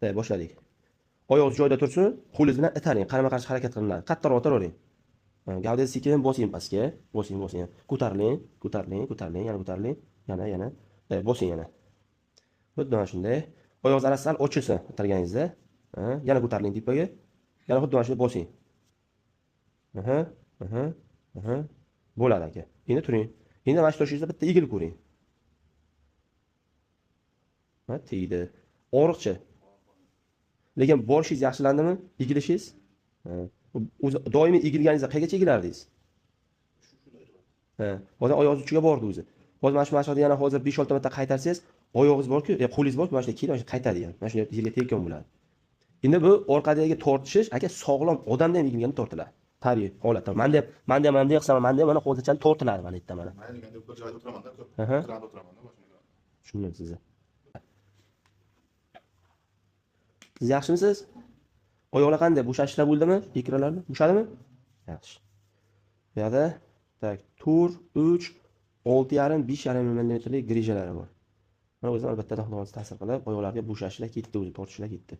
Boshladik. Oyoqingiz joyida tursin, qo'lingiz bilan itaring, qarama-qarshi harakat qilinadi. Qattiqroq otavering. Gavdangizni sekin bosing pastga, bosing. Ko'tariling, yana ko'tariling, yana. Bosing yana. Xuddi mana shunday. Oyog'ingiz arasi sal ochilsin o'tirganingizda. Yana ko'tariling tepaga. Yana xuddi mana shunday bosing. Aha, aha, aha. Bo'ladi aka. Endi turing. Endi mana shu turishingizda bitta egilib ko'ring. Tegdi. Og'riqchi. Lekin borishingiz yaxshilandimi? Egilishingiz? O'zi doimiy egilganingizda qayergacha egilardingiz? Hozir oyog'ingiz uchiga bordi o'zi. Hozir mana shu mashqni yana hozir 5-6 marta qaytarsangiz, oyog'ingiz borku, qo'lingiz borku, mana shunday keyin qaytadi ham. Mana shunday yerga tekkan bo'ladi. Endi bu orqadagi tortishish aka sog'lom odamda ham egilganda tortiladi. Tabiiy holatda. Menda ham qilsam, menda ham mana hozircha tortiladi mana yerda mana. Men endi bir joyda o'tiraman-da, ko'p. Aha. O'tiraman-da, mashinaga. Tushundim sizni. Siz yaxshimisiz? Oyoqlar qanday? Bo'shashlar bo'ldimi? Ekranlarni bo'shadimi? Yaxshi. Bu yerda tak tur 3 6,5 5,5 mm lik grijalari bor. Mana o'zi albatta xudo ta'sir qilib, oyoqlarga bo'shashlar ketdi, o'zi tortishlar ketdi.